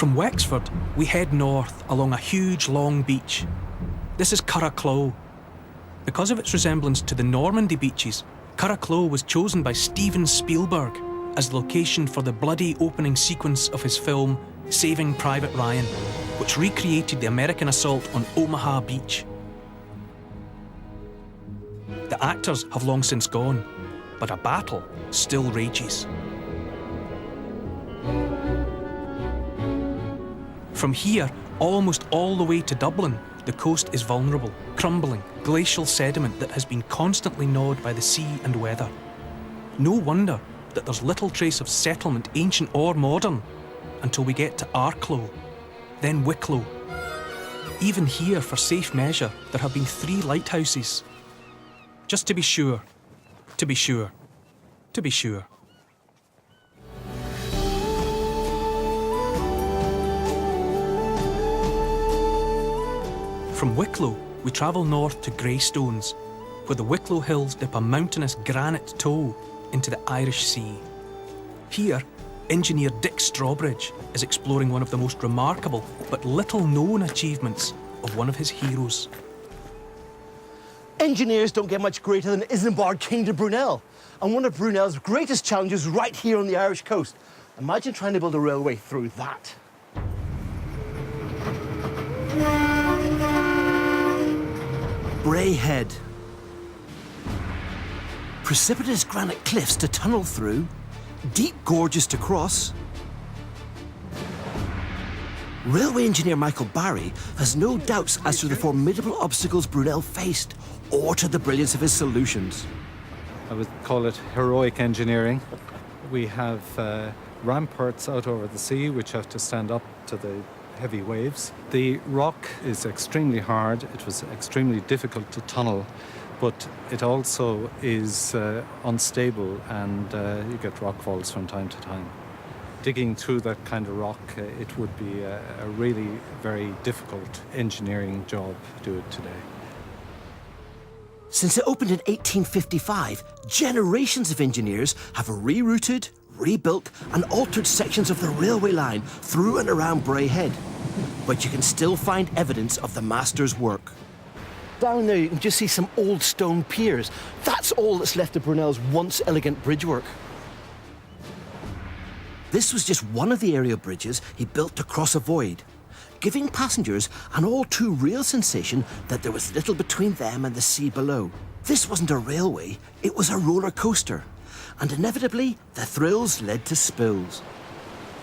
From Wexford, we head north along a huge, long beach. This is Curracloe. Because of its resemblance to the Normandy beaches, Curracloe was chosen by Steven Spielberg as the location for the bloody opening sequence of his film Saving Private Ryan, which recreated the American assault on Omaha Beach. The actors have long since gone, but a battle still rages. From here, almost all the way to Dublin, the coast is vulnerable, crumbling, glacial sediment that has been constantly gnawed by the sea and weather. No wonder that there's little trace of settlement, ancient or modern, until we get to Arklow, then Wicklow. Even here, for safe measure, there have been 3 lighthouses. Just to be sure, to be sure, to be sure. From Wicklow, we travel north to Greystones, where the Wicklow Hills dip a mountainous granite toe into the Irish Sea. Here, engineer Dick Strawbridge is exploring one of the most remarkable but little-known achievements of one of his heroes. Engineers don't get much greater than Isambard King de Brunel, and one of Brunel's greatest challenges right here on the Irish coast. Imagine trying to build a railway through that. Bray Head. Precipitous granite cliffs to tunnel through, deep gorges to cross. Railway engineer Michael Barry has no doubts as to the formidable obstacles Brunel faced, or to the brilliance of his solutions. I would call it heroic engineering. We have ramparts out over the sea which have to stand up to the heavy waves. The rock is extremely hard. It was extremely difficult to tunnel, but it also is unstable, and you get rock falls from time to time. Digging through that kind of rock, it would be a really very difficult engineering job to do it today. Since it opened in 1855, generations of engineers have rerouted, rebuilt and altered sections of the railway line through and around Bray Head. But you can still find evidence of the master's work. Down there you can just see some old stone piers. That's all that's left of Brunel's once elegant bridgework. This was just one of the aerial bridges he built to cross a void, giving passengers an all too real sensation that there was little between them and the sea below. This wasn't a railway, it was a roller coaster. And inevitably, the thrills led to spills.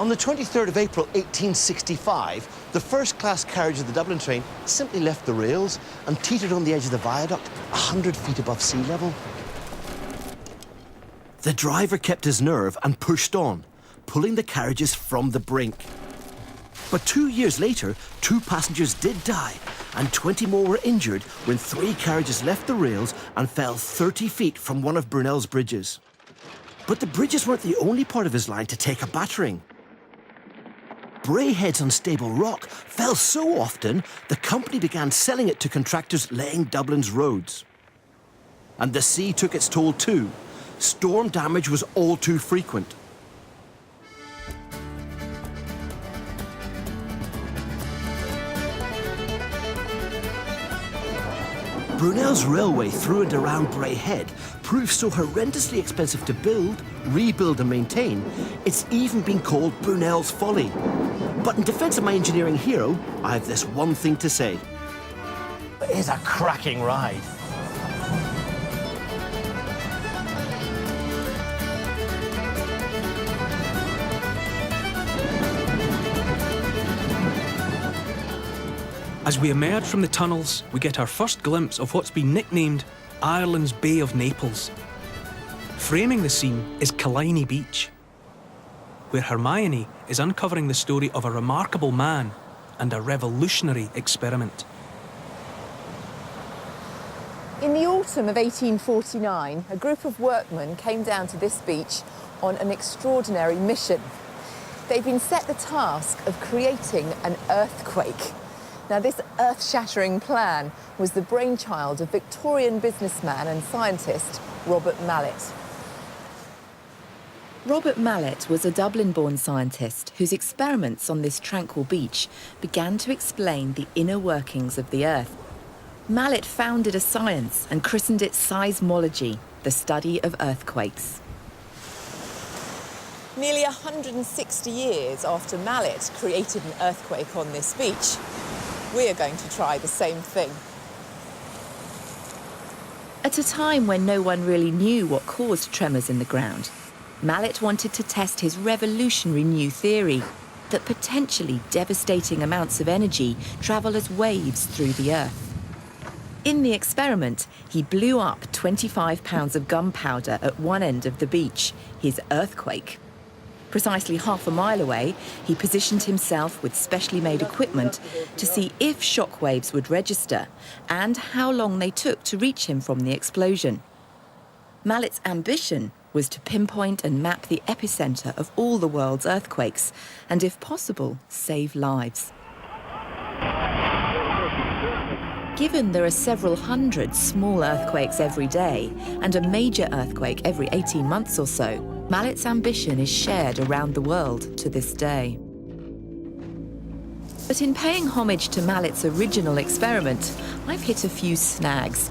On the 23rd of April 1865, the first-class carriage of the Dublin train simply left the rails and teetered on the edge of the viaduct, 100 feet above sea level. The driver kept his nerve and pushed on, pulling the carriages from the brink. But 2 years later, 2 passengers did die, and 20 more were injured when 3 carriages left the rails and fell 30 feet from one of Brunel's bridges. But the bridges weren't the only part of his line to take a battering. Bray Head's unstable rock fell so often, the company began selling it to contractors laying Dublin's roads. And the sea took its toll too. Storm damage was all too frequent. Brunel's railway through and around Bray Head proved so horrendously expensive to build, rebuild and maintain, it's even been called Brunel's folly. But in defence of my engineering hero, I have this one thing to say. It is a cracking ride. As we emerge from the tunnels, we get our first glimpse of what's been nicknamed Ireland's Bay of Naples. Framing the scene is Killiney Beach, where Hermione is uncovering the story of a remarkable man and a revolutionary experiment. In the autumn of 1849, a group of workmen came down to this beach on an extraordinary mission. They'd been set the task of creating an earthquake. Now, this earth-shattering plan was the brainchild of Victorian businessman and scientist Robert Mallet. Robert Mallet was a Dublin-born scientist whose experiments on this tranquil beach began to explain the inner workings of the Earth. Mallet founded a science and christened it seismology, the study of earthquakes. Nearly 160 years after Mallet created an earthquake on this beach, we are going to try the same thing. At a time when no one really knew what caused tremors in the ground, Mallet wanted to test his revolutionary new theory that potentially devastating amounts of energy travel as waves through the Earth. In the experiment, he blew up 25 pounds of gunpowder at one end of the beach, his earthquake. Precisely half a mile away, he positioned himself with specially made equipment to see if shock waves would register and how long they took to reach him from the explosion. Mallet's ambition was to pinpoint and map the epicenter of all the world's earthquakes and, if possible, save lives. Given there are several hundred small earthquakes every day and a major earthquake every 18 months or so, Mallet's ambition is shared around the world to this day. But in paying homage to Mallet's original experiment, I've hit a few snags.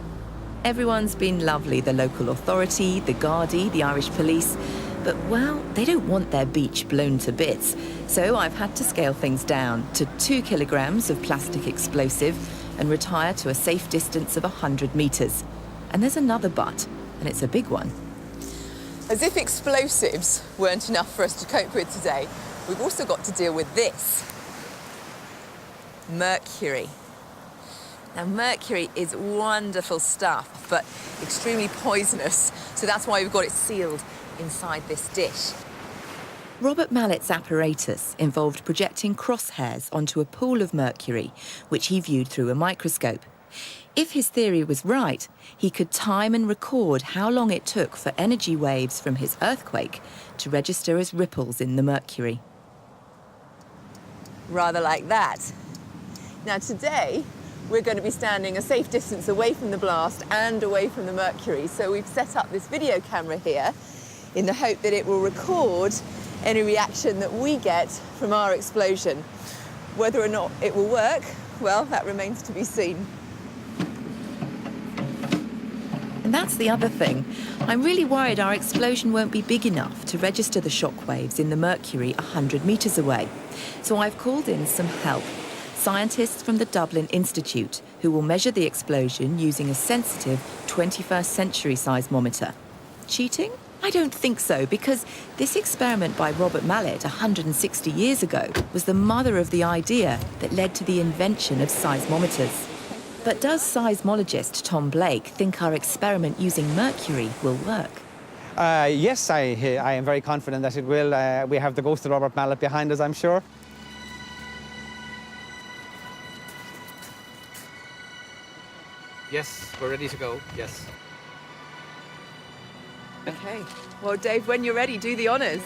Everyone's been lovely, the local authority, the Gardaí, the Irish police, but, well, they don't want their beach blown to bits, so I've had to scale things down to 2 kilograms of plastic explosive and retire to a safe distance of 100 metres. And there's another but, and it's a big one. As if explosives weren't enough for us to cope with today, we've also got to deal with this. Mercury. Now, mercury is wonderful stuff, but extremely poisonous, so that's why we've got it sealed inside this dish. Robert Mallet's apparatus involved projecting crosshairs onto a pool of mercury, which he viewed through a microscope. If his theory was right, he could time and record how long it took for energy waves from his earthquake to register as ripples in the mercury. Rather like that. Now, today, we're going to be standing a safe distance away from the blast and away from the mercury, so we've set up this video camera here in the hope that it will record any reaction that we get from our explosion. Whether or not it will work, well, that remains to be seen. And that's the other thing. I'm really worried our explosion won't be big enough to register the shock waves in the mercury 100 metres away. So I've called in some help. Scientists from the Dublin Institute, who will measure the explosion using a sensitive 21st century seismometer. Cheating? I don't think so, because this experiment by Robert Mallet 160 years ago was the mother of the idea that led to the invention of seismometers. But does seismologist Tom Blake think our experiment using mercury will work? Yes, I am very confident that it will. We have the ghost of Robert Mallet behind us, I'm sure. Yes, we're ready to go, yes. Okay. Well, Dave, when you're ready, do the honours.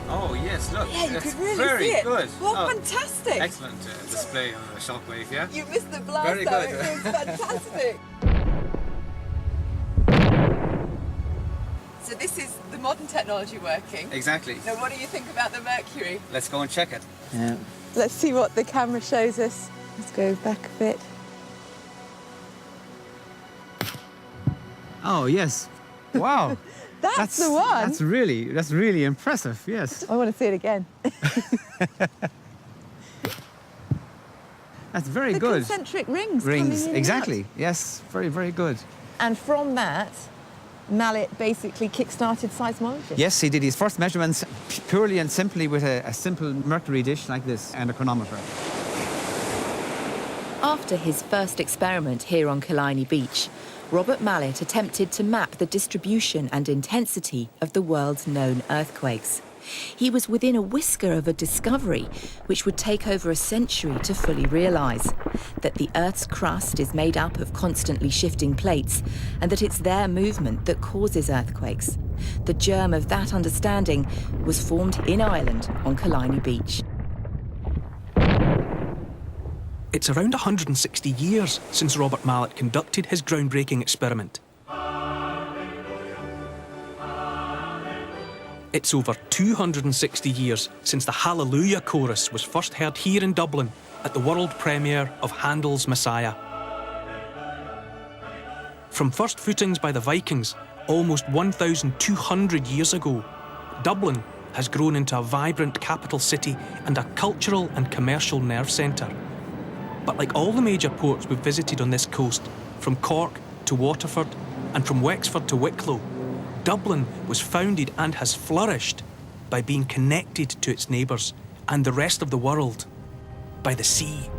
Oh, yes, look. Yeah, you that's could really very see it. good. Well, Oh, fantastic. excellent display on the shockwave, yeah? You missed the blast, Very though. good. It was fantastic. So this is the modern technology working. Exactly. Now, what do you think about the mercury? Let's go and check it. Yeah. Let's see what the camera shows us. Let's go back a bit. Oh, yes. Wow. That's the one. That's really impressive, yes. I want to see it again. That's very The good. concentric rings. Rings, coming in and exactly. out. Yes, very, very good. And from that, Mallet basically kick-started seismology. Yes, he did his first measurements purely and simply with a simple mercury dish like this and a chronometer. After his first experiment here on Killiney Beach, Robert Mallet attempted to map the distribution and intensity of the world's known earthquakes. He was within a whisker of a discovery which would take over a century to fully realise: that the Earth's crust is made up of constantly shifting plates and that it's their movement that causes earthquakes. The germ of that understanding was formed in Ireland on Killiney Beach. It's around 160 years since Robert Mallet conducted his groundbreaking experiment. It's over 260 years since the Hallelujah Chorus was first heard here in Dublin at the world premiere of Handel's Messiah. From first footings by the Vikings almost 1,200 years ago, Dublin has grown into a vibrant capital city and a cultural and commercial nerve centre. But like all the major ports we've visited on this coast, from Cork to Waterford and from Wexford to Wicklow, Dublin was founded and has flourished by being connected to its neighbours and the rest of the world by the sea.